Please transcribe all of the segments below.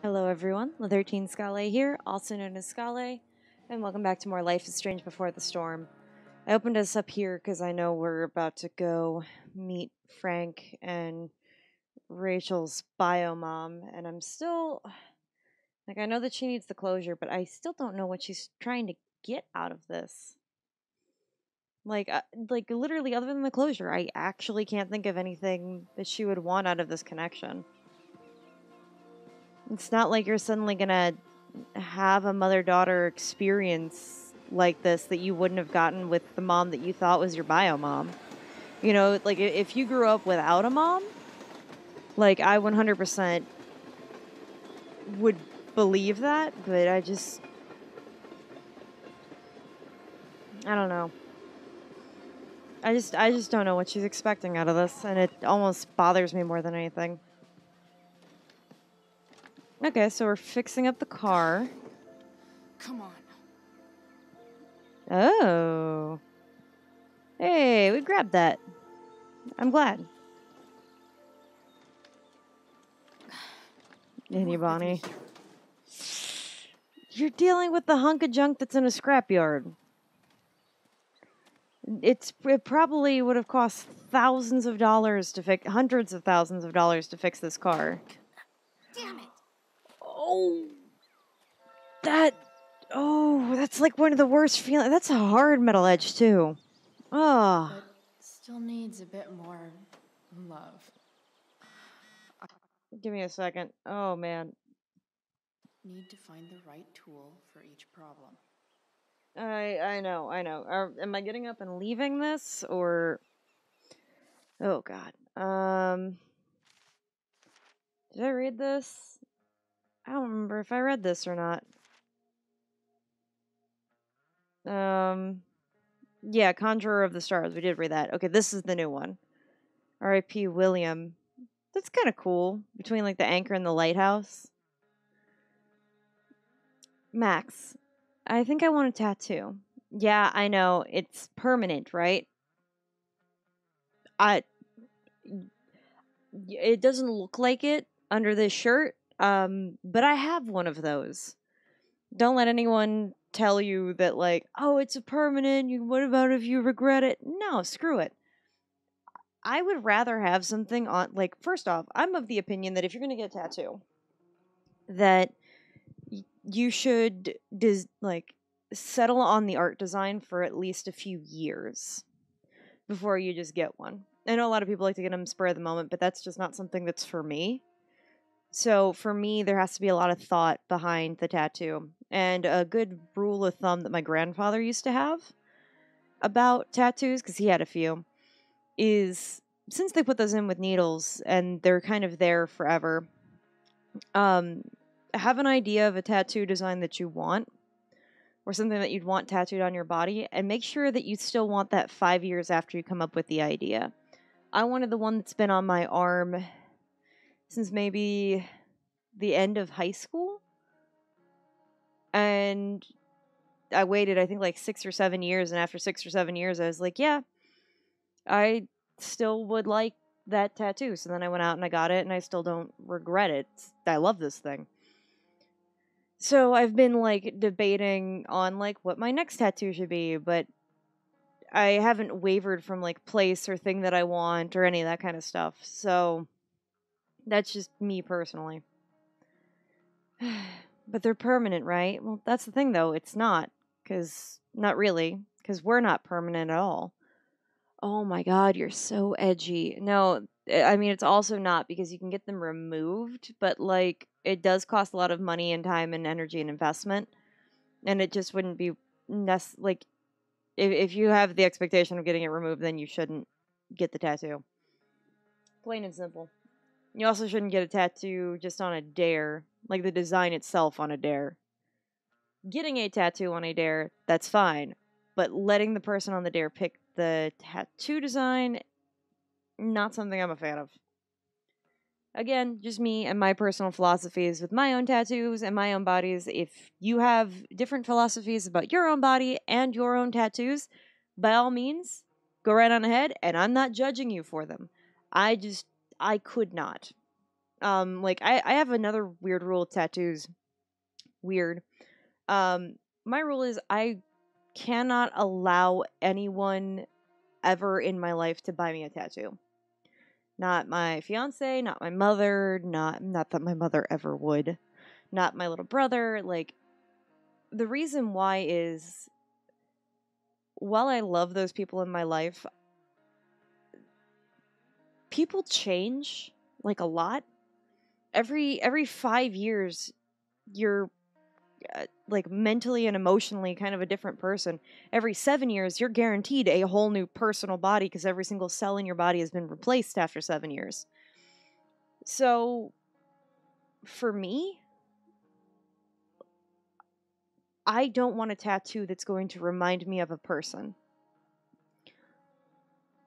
Hello everyone, La13 Scale here, also known as Scale, and welcome back to more Life is Strange Before the Storm. I opened us up here because I know we're about to go meet Frank and Rachel's bio mom, and I'm still, I know that she needs the closure, but I still don't know what she's trying to get out of this. Literally, other than the closure, I actually can't think of anything that she would want out of this connection. It's not like you're suddenly gonna have a mother daughter experience like this that you wouldn't have gotten with the mom that you thought was your bio mom. You know, like if you grew up without a mom, like I 100% would believe that, but I don't know. I just don't know what she's expecting out of this, and it almost bothers me more than anything. Okay, so we're fixing up the car. Come on. Oh. Hey, we grabbed that. I'm glad. Annie Bonnie. You're dealing with the hunk of junk that's in a scrapyard. It probably would have cost thousands of dollars to fix, hundreds of thousands of dollars to fix this car. Damn it. Oh, that. Oh, that's like one of the worst feelings. That's a hard metal edge too. Oh, But still needs a bit more love. give me a second. Oh man, Need to find the right tool for each problem. I know. Am I getting up and leaving this or? Oh God. Did I read this? I don't remember if I read this or not. Yeah, Conjurer of the Stars. We did read that. Okay, this is the new one. R.I.P. William. That's kind of cool. Between like the anchor and the lighthouse. Max, I think I want a tattoo. Yeah, I know. It's permanent, right? I. It doesn't look like it under this shirt. But I have one of those. Don't let anyone tell you that like, oh, it's a permanent. What about if you regret it? No, screw it. I would rather have something on, like, first off, I'm of the opinion that if you're going to get a tattoo, that you should, settle on the art design for at least a few years before you just get one. I know a lot of people like to get them spur of the moment, but that's just not something that's for me. So for me, there has to be a lot of thought behind the tattoo. And a good rule of thumb that my grandfather used to have about tattoos, because he had a few, is since they put those in with needles and they're kind of there forever, um, have an idea of a tattoo design that you want or something that you'd want tattooed on your body and make sure that you still want that 5 years after you come up with the idea. I wanted the one that's been on my arm since maybe the end of high school. And I waited, I think, like 6 or 7 years. And after 6 or 7 years, I was like, yeah, I still would like that tattoo. So then I went out and I got it, and I still don't regret it. I love this thing. So I've been like debating on like what my next tattoo should be, but I haven't wavered from like place or thing that I want or any of that kind of stuff. So that's just me personally. But they're permanent, right? Well, that's the thing though. It's not, cuz not really, cuz we're not permanent at all. Oh my god, you're so edgy. No, I mean it's also not because you can get them removed, but like it does cost a lot of money and time and energy and investment, and it just wouldn't be like if you have the expectation of getting it removed, then you shouldn't get the tattoo. Plain and simple. You also shouldn't get a tattoo just on a dare, like the design itself on a dare. Getting a tattoo on a dare, that's fine, but letting the person on the dare pick the tattoo design, not something I'm a fan of. Again, just me and my personal philosophies with my own tattoos and my own bodies. If you have different philosophies about your own body and your own tattoos, by all means, go right on ahead, and I'm not judging you for them. I could not. Like I have another weird rule with tattoos. Weird. My rule is I cannot allow anyone ever in my life to buy me a tattoo. Not my fiance, not my mother, not that my mother ever would. Not my little brother. Like, the reason why is, while I love those people in my life, people change, like, a lot. Every 5 years, you're like mentally and emotionally kind of a different person. Every 7 years, you're guaranteed a whole new personal body because every single cell in your body has been replaced after 7 years. So, for me, I don't want a tattoo that's going to remind me of a person.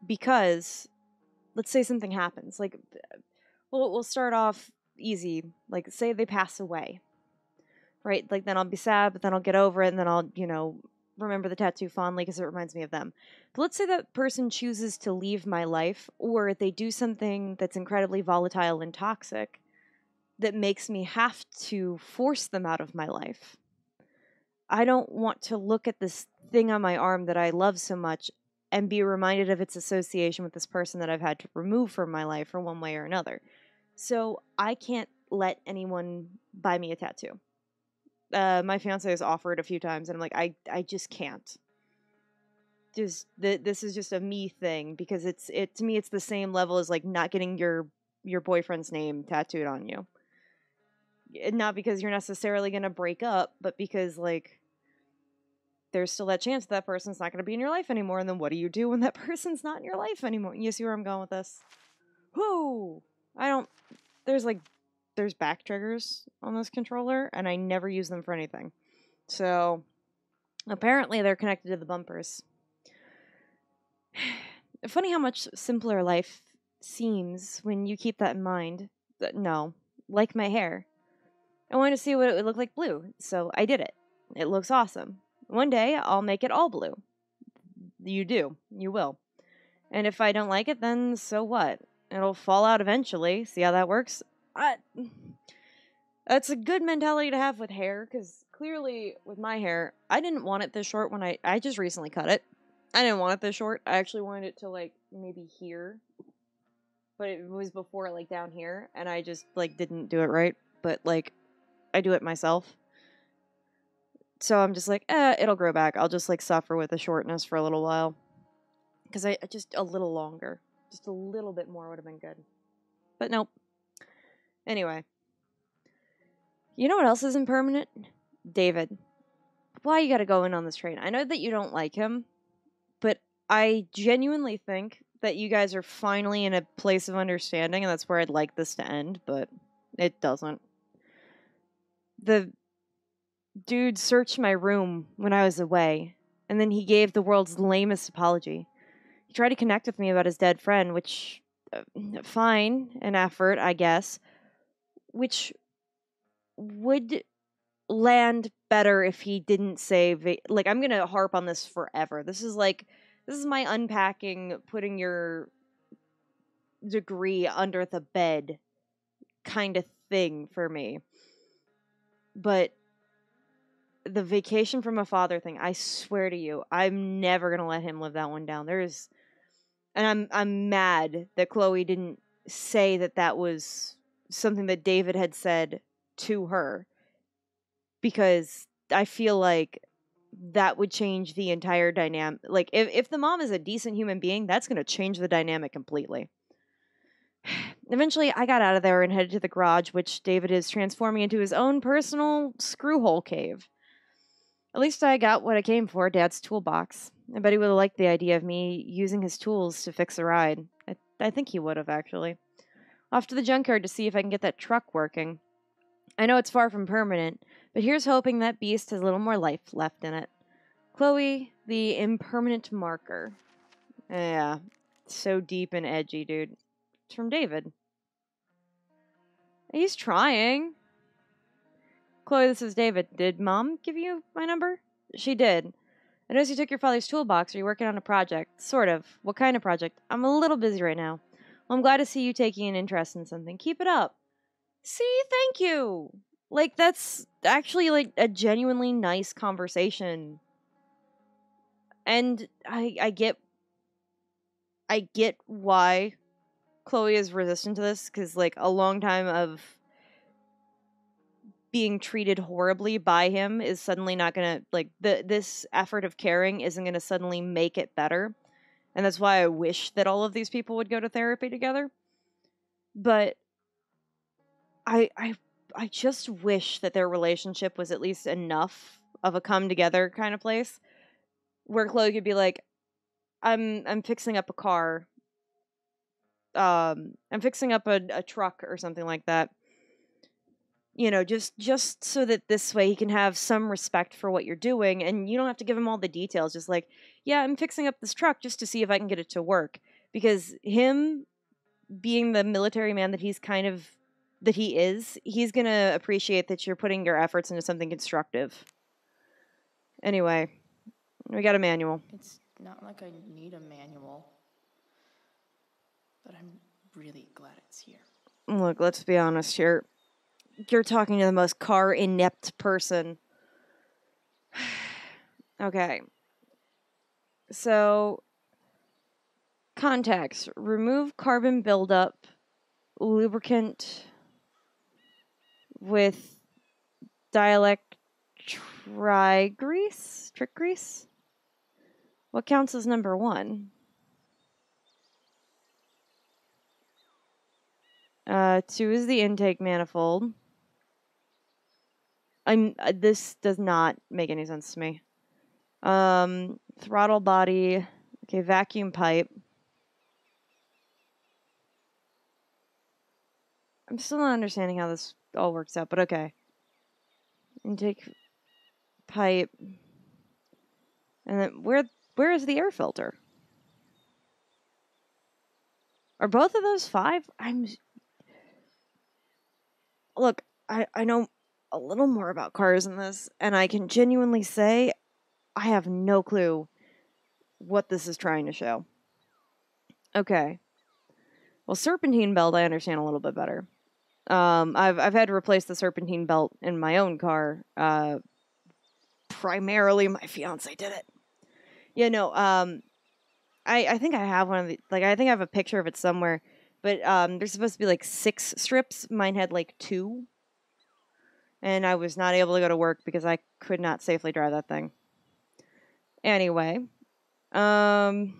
Because, let's say something happens. Like, we'll start off easy. Like, say they pass away. Right? Like, then I'll be sad, but then I'll get over it, and then I'll, remember the tattoo fondly because it reminds me of them. But let's say that person chooses to leave my life, or they do something that's incredibly volatile and toxic that makes me have to force them out of my life. I don't want to look at this thing on my arm that I love so much and be reminded of its association with this person that I've had to remove from my life for one way or another. So I can't let anyone buy me a tattoo. My fiance has offered a few times, and I'm like, I just can't. This is just a me thing, because to me it's the same level as like not getting your boyfriend's name tattooed on you. Not because you're necessarily gonna break up, but because like there's still that chance that person's not gonna be in your life anymore, and then what do you do when that person's not in your life anymore? You see where I'm going with this? Whoo! There's back triggers on this controller, and I never use them for anything. So, apparently they're connected to the bumpers. Funny how much simpler life seems when you keep that in mind. No, like my hair. I wanted to see what it would look like blue, so I did it. It looks awesome. One day, I'll make it all blue. You do. You will. And if I don't like it, then so what? It'll fall out eventually. See how that works? That's a good mentality to have with hair, because clearly with my hair, I didn't want it this short when I just recently cut it. I didn't want it this short. I actually wanted it to like maybe here, but it was before like down here, and I just like didn't do it right. But like I do it myself. So I'm just like, it'll grow back. I'll just like suffer with the shortness for a little while. Because I just a little longer. Just a little bit more would have been good. But nope. Anyway. You know what else is impermanent? David. Why you gotta go in on this train? I know that you don't like him, but I genuinely think that you guys are finally in a place of understanding, and that's where I'd like this to end, but it doesn't. The dude searched my room when I was away, and then he gave the world's lamest apology. He tried to connect with me about his dead friend, which, fine, an effort, I guess, which would land better if he didn't say, like, I'm gonna harp on this forever. This is my unpacking, putting your degree under the bed kind of thing for me. But the vacation from a father thing, I swear to you, I'm never gonna let him live that one down. And I'm mad that Chloe didn't say that was something that David had said to her, because I feel like that would change the entire dynamic. Like, if the mom is a decent human being, that's going to change the dynamic completely. Eventually, I got out of there and headed to the garage, which David is transforming into his own personal screwhole cave. At least I got what I came for, Dad's toolbox. I bet he would have liked the idea of me using his tools to fix a ride. I think he would have, actually. Off to the junkyard to see if I can get that truck working. I know it's far from permanent, but here's hoping that beast has a little more life left in it. Chloe, the impermanent marker. Yeah, so deep and edgy, dude. It's from David. He's trying. Chloe, this is David. Did Mom give you my number? She did. I noticed you took your father's toolbox. Are you working on a project? Sort of. What kind of project? I'm a little busy right now. Well, I'm glad to see you taking an interest in something. Keep it up. See, thank you. Like, that's actually, like, a genuinely nice conversation. And I get why Chloe is resistant to this, because, like, a long time of being treated horribly by him is suddenly not gonna, like, this effort of caring isn't gonna suddenly make it better. And that's why I wish that all of these people would go to therapy together. But I I I just wish that their relationship was at least enough of a come together kind of place where Chloe could be like, I'm fixing up a car. I'm fixing up a truck or something like that. You know, just so that this way he can have some respect for what you're doing, and you don't have to give him all the details. Just like, yeah, I'm fixing up this truck just to see if I can get it to work. Because him being the military man that he is, he's gonna appreciate that you're putting your efforts into something constructive. Anyway, we got a manual. It's not like I need a manual, but I'm really glad it's here. Look, let's be honest here. You're talking to the most car inept person. Okay. So, contacts. Remove carbon buildup, lubricant with dielectric trick grease? What counts as number 1? 2 is the intake manifold. This does not make any sense to me. Throttle body. Okay, vacuum pipe. I'm still not understanding how this all works out, but okay. Intake pipe. And then where is the air filter? Are both of those 5? Look, I know a little more about cars in this, and I can genuinely say I have no clue what this is trying to show. Okay. Well, serpentine belt I understand a little bit better. I've had to replace the serpentine belt in my own car. Primarily my fiance did it. Yeah, no, I think I have one of the, like, I think I have a picture of it somewhere, but there's supposed to be like 6 strips. Mine had like 2. And I was not able to go to work because I could not safely drive that thing. Anyway, okay,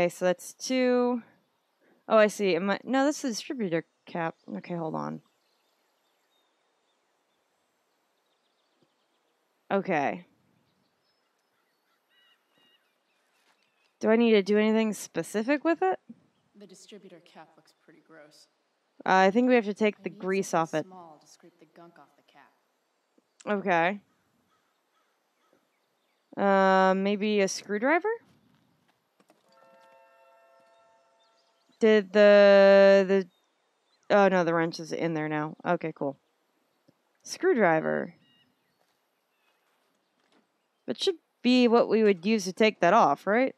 so that's 2. Oh, I see. No, that's the distributor cap. Okay, hold on. Okay. Do I need to do anything specific with it? The distributor cap looks pretty gross. I think we have to take I the need grease something off it. small to scrape the gunk off the cap. Okay. Maybe a screwdriver? Did the oh no, the wrench is in there now. Okay, cool. Screwdriver. That should be what we would use to take that off, right?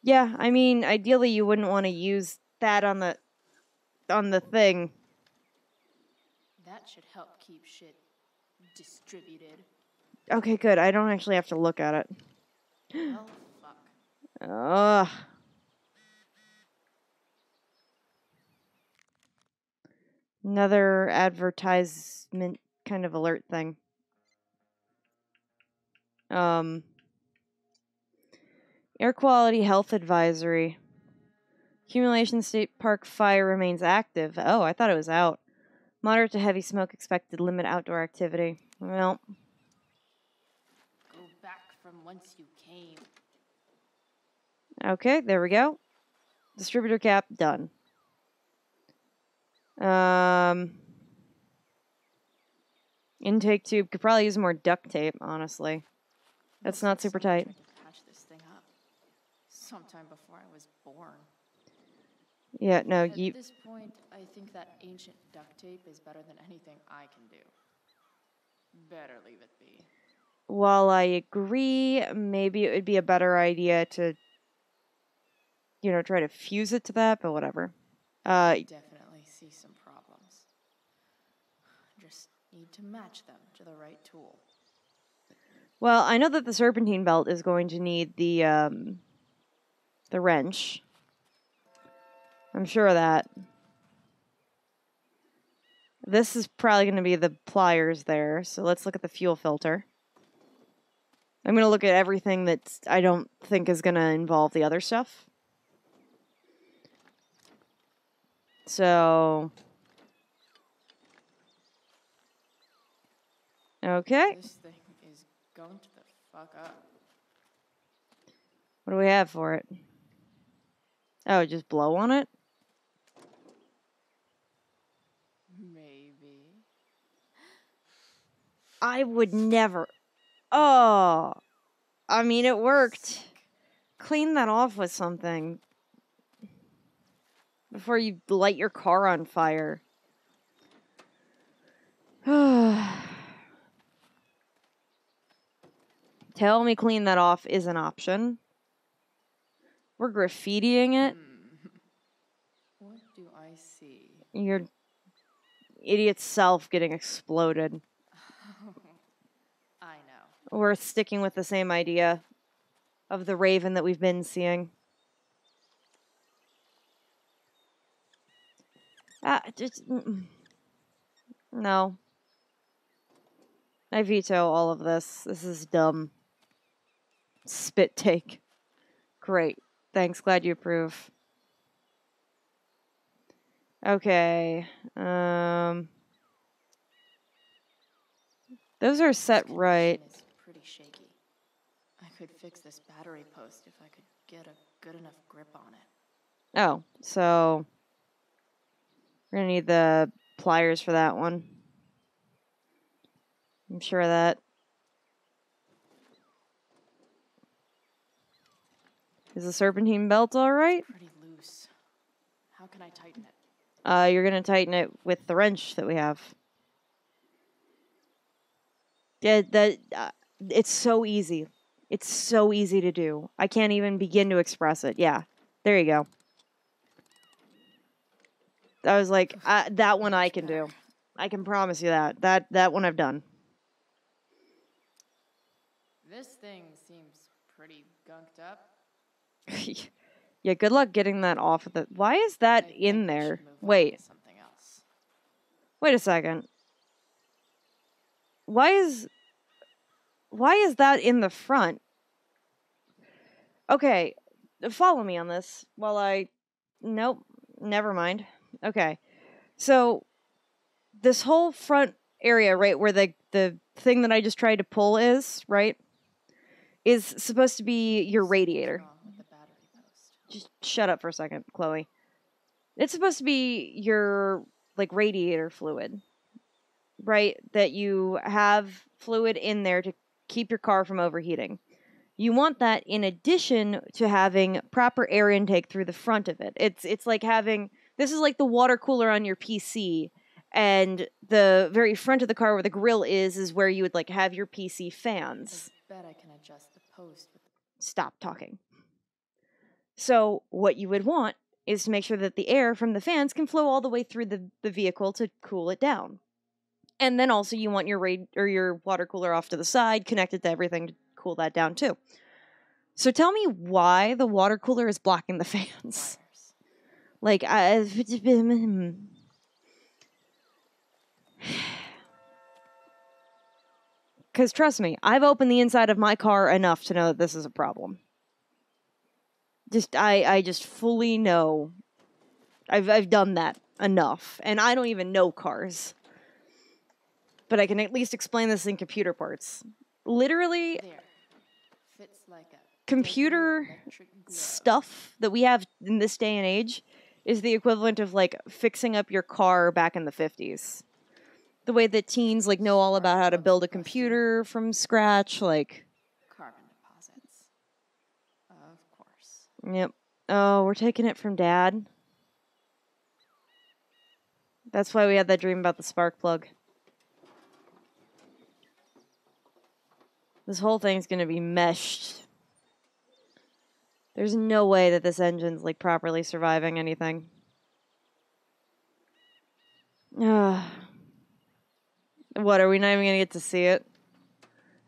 Yeah, I mean, ideally you wouldn't want to use that on the thing. That should help keep shit distributed. Okay, good. I don't actually have to look at it. Well, fuck. Ugh. Another advertisement kind of alert thing. Air quality health advisory. Accumulation State Park fire remains active. Oh, I thought it was out. Moderate to heavy smoke expected. Limit outdoor activity. Well, Go back from whence you came. okay, there we go. Distributor cap done. Intake tube could probably use more duct tape, honestly. That's not super tight. Tried to patch this thing up sometime before I was born. Yeah, no, At this point, I think that ancient duct tape is better than anything I can do. Better leave it be. while I agree, maybe it would be a better idea to you know, try to fuse it to that, but whatever. Definitely see some problems. Just need to match them to the right tool. Well, I know that the serpentine belt is going to need the wrench. I'm sure of that. This is probably going to be the pliers there, so let's look at the fuel filter. I'm going to look at everything that I don't think is going to involve the other stuff. So... okay. This thing is going to the fuck up. What do we have for it? Oh, just blow on it? Maybe. I would never. Oh. I mean, it worked. Sick. Clean that off with something. Before you light your car on fire. Tell me clean that off is an option. We're graffitiing it. What do I see? Your idiot self getting exploded. I know. We're sticking with the same idea of the raven that we've been seeing. No. I veto all of this. This is dumb. Spit take. Great. Thanks. Glad you approve. Okay. Those are set right. Connection is pretty shaky. I could fix this battery post if I could get a good enough grip on it. Oh, so we're gonna need the pliers for that one. I'm sure of that. Is the serpentine belt all right? Pretty loose. How can I tighten it? You're gonna tighten it with the wrench that we have. Yeah, it's so easy. It's so easy to do. I can't even begin to express it. Yeah, there you go. I was like, that one I can do. I can promise you that. That one I've done. This thing seems pretty gunked up. Yeah, good luck getting that off of the... Why is that I think in we there? should move on Wait. to something else. Wait a second. Why is that in the front? Okay, follow me on this while I... Nope, never mind. Okay, so this whole front area, right, where the thing that I just tried to pull is, right, is supposed to be your radiator. Wrong with the battery post. Just shut up for a second, Chloe. It's supposed to be your, like, radiator fluid, right? That you have fluid in there to keep your car from overheating. You want that in addition to having proper air intake through the front of it. It's like having... This is like the water cooler on your PC, and the very front of the car where the grill is where you would, like, have your PC fans. I bet I can adjust the post with Stop talking. So what you would want is to make sure that the air from the fans can flow all the way through the vehicle to cool it down. And then also you want your water cooler off to the side, connected to everything to cool that down too. So tell me why the water cooler is blocking the fans. wires. Like, because trust me, I've opened the inside of my car enough to know that this is a problem. I just fully know. I've done that enough, and I don't even know cars, but I can at least explain this in computer parts. Literally, There. Fits like a computer deadly electric glove. stuff that we have in this day and age is the equivalent of, like, fixing up your car back in the 50s. The way that teens, like, know all about how to build a computer from scratch, like... Carbon deposits. Of course. Yep. Oh, we're taking it from Dad. That's why we had that dream about the spark plug. This whole thing's gonna be meshed. There's no way that this engine's, like, properly surviving anything. Ugh. What, are we not even gonna get to see it?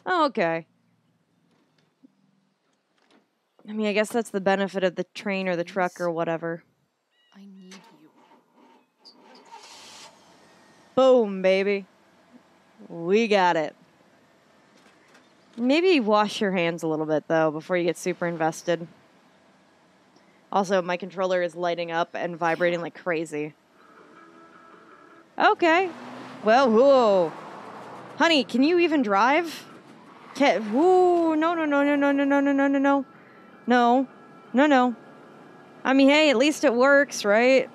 Oh, okay. I mean, I guess that's the benefit of the train or the truck or whatever. I need you. Boom, baby. We got it. Maybe wash your hands a little bit, though, before you get super invested. Also, my controller is lighting up and vibrating like crazy. Okay. Well, whoa. Honey, can you even drive? Whoa, no, no, no, no, no, no, no, no, no, no, no. No. No, no. I mean, hey, at least it works, right?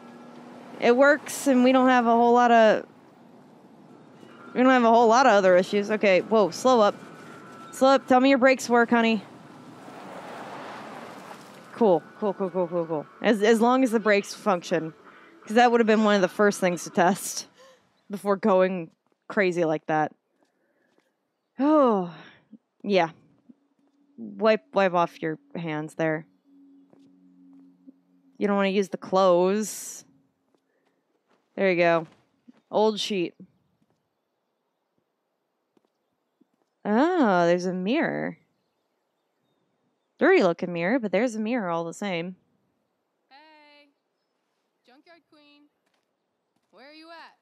It works, and we don't have a whole lot of... We don't have a whole lot of other issues. Okay, whoa, slow up. Slow up. Tell me your brakes work, honey. Cool, cool, cool, cool, cool, cool. As long as the brakes function. Because that would have been one of the first things to test before going crazy like that. Oh, yeah. Wipe off your hands there. You don't want to use the clothes. There you go. Old sheet. Oh, there's a mirror. Dirty looking mirror, but there's a mirror all the same. Hey, Junkyard Queen, where are you at?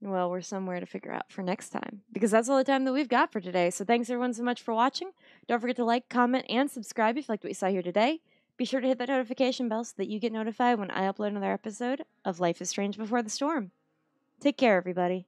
Well, we're somewhere to figure out for next time, because that's all the time that we've got for today. So thanks everyone so much for watching. Don't forget to like, comment, and subscribe if you liked what you saw here today. Be sure to hit that notification bell so that you get notified when I upload another episode of Life is Strange Before the Storm. Take care, everybody.